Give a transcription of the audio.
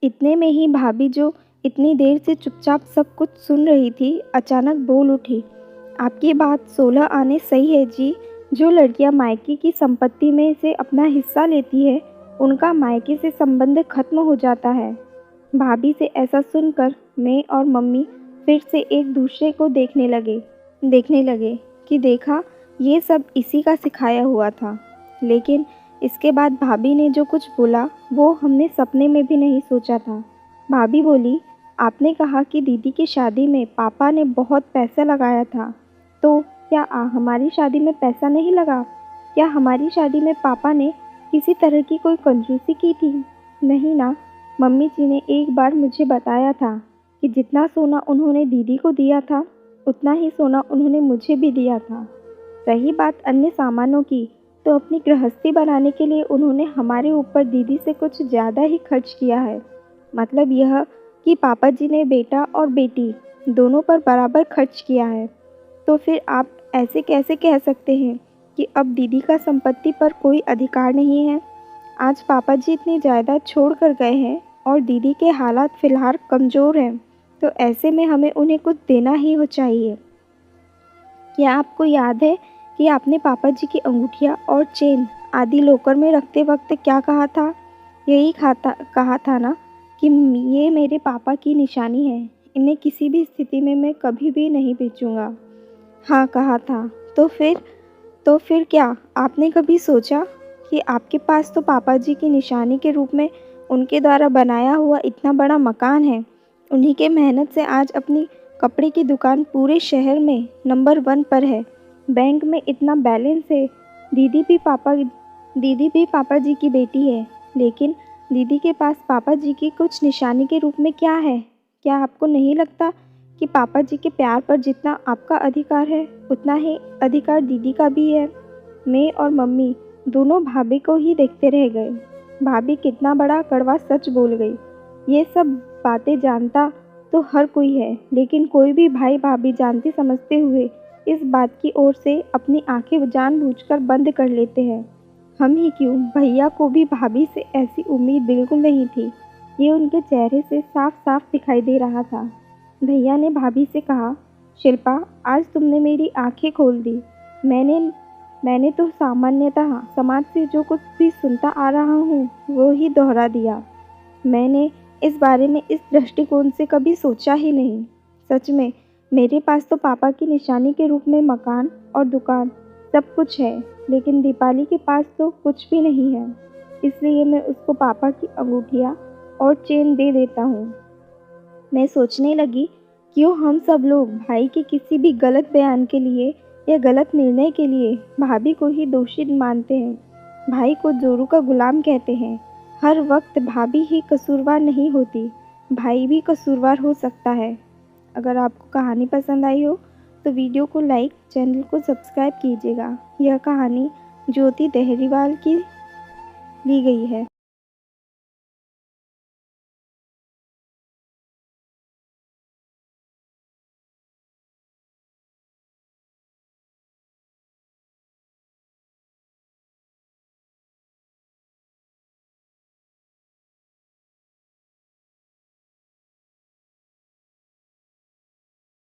इतने में ही भाभी, जो इतनी देर से चुपचाप सब कुछ सुन रही थी, अचानक बोल उठी, आपकी बात 16 आने सही है जी। जो लड़कियां मायके की संपत्ति में से अपना हिस्सा लेती है, उनका मायके से संबंध खत्म हो जाता है। भाभी से ऐसा सुनकर मैं और मम्मी फिर से एक दूसरे को देखने लगे कि देखा, ये सब इसी का सिखाया हुआ था। लेकिन इसके बाद भाभी ने जो कुछ बोला वो हमने सपने में भी नहीं सोचा था। भाभी बोली, आपने कहा कि दीदी की शादी में पापा ने बहुत पैसा लगाया था, तो क्या हमारी शादी में पैसा नहीं लगा? क्या हमारी शादी में पापा ने किसी तरह की कोई कंजूसी की थी? नहीं ना। मम्मी जी ने एक बार मुझे बताया था कि जितना सोना उन्होंने दीदी को दिया था, उतना ही सोना उन्होंने मुझे भी दिया था। रही बात अन्य सामानों की, तो अपनी गृहस्थी बनाने के लिए उन्होंने हमारे ऊपर दीदी से कुछ ज़्यादा ही खर्च किया है। मतलब यह कि पापा जी ने बेटा और बेटी दोनों पर बराबर खर्च किया है। तो फिर आप ऐसे कैसे कह सकते हैं कि अब दीदी का संपत्ति पर कोई अधिकार नहीं है? आज पापा जी इतनी जायदाद छोड़ कर गए हैं और दीदी के हालात फ़िलहाल कमज़ोर हैं, तो ऐसे में हमें उन्हें कुछ देना ही हो चाहिए। क्या आपको याद है कि आपने पापा जी की अंगूठियाँ और चेन आदि लॉकर में रखते वक्त क्या कहा था? यही कहा था ना कि ये मेरे पापा की निशानी है, इन्हें किसी भी स्थिति में मैं कभी भी नहीं बेचूंगा। हाँ, कहा था। तो फिर क्या आपने कभी सोचा कि आपके पास तो पापा जी की निशानी के रूप में उनके द्वारा बनाया हुआ इतना बड़ा मकान है। उन्हीं के मेहनत से आज अपनी कपड़े की दुकान पूरे शहर में नंबर 1 पर है। बैंक में इतना बैलेंस है। दीदी भी पापा जी की बेटी है, लेकिन दीदी के पास पापा जी की कुछ निशानी के रूप में क्या है? क्या आपको नहीं लगता कि पापा जी के प्यार पर जितना आपका अधिकार है, उतना ही अधिकार दीदी का भी है? मैं और मम्मी दोनों भाभी को ही देखते रह गए। भाभी कितना बड़ा कड़वा सच बोल गई। ये सब बातें जानता तो हर कोई है, लेकिन कोई भी भाई भाभी जानते समझते हुए इस बात की ओर से अपनी आंखें जानबूझकर बंद कर लेते हैं। हम ही क्यों, भैया को भी भाभी से ऐसी उम्मीद बिल्कुल नहीं थी। ये उनके चेहरे से साफ साफ दिखाई दे रहा था। भैया ने भाभी से कहा, शिल्पा, आज तुमने मेरी आंखें खोल दी। मैंने तो सामान्यतः समाज से जो कुछ भी सुनता आ रहा हूँ वो ही दोहरा दिया। मैंने इस बारे में इस दृष्टिकोण से कभी सोचा ही नहीं। सच में मेरे पास तो पापा की निशानी के रूप में मकान और दुकान सब कुछ है, लेकिन दीपाली के पास तो कुछ भी नहीं है। इसलिए मैं उसको पापा की अंगूठियाँ और चेन दे देता हूँ। मैं सोचने लगी, क्यों हम सब लोग भाई के किसी भी गलत बयान के लिए या गलत निर्णय के लिए भाभी को ही दोषी मानते हैं। भाई को जोरू का गुलाम कहते हैं। हर वक्त भाभी ही कसूरवार नहीं होती, भाई भी कसूरवार हो सकता है। अगर आपको कहानी पसंद आई हो तो वीडियो को लाइक, चैनल को सब्सक्राइब कीजिएगा। यह कहानी ज्योति देहरीवाल की ली गई है।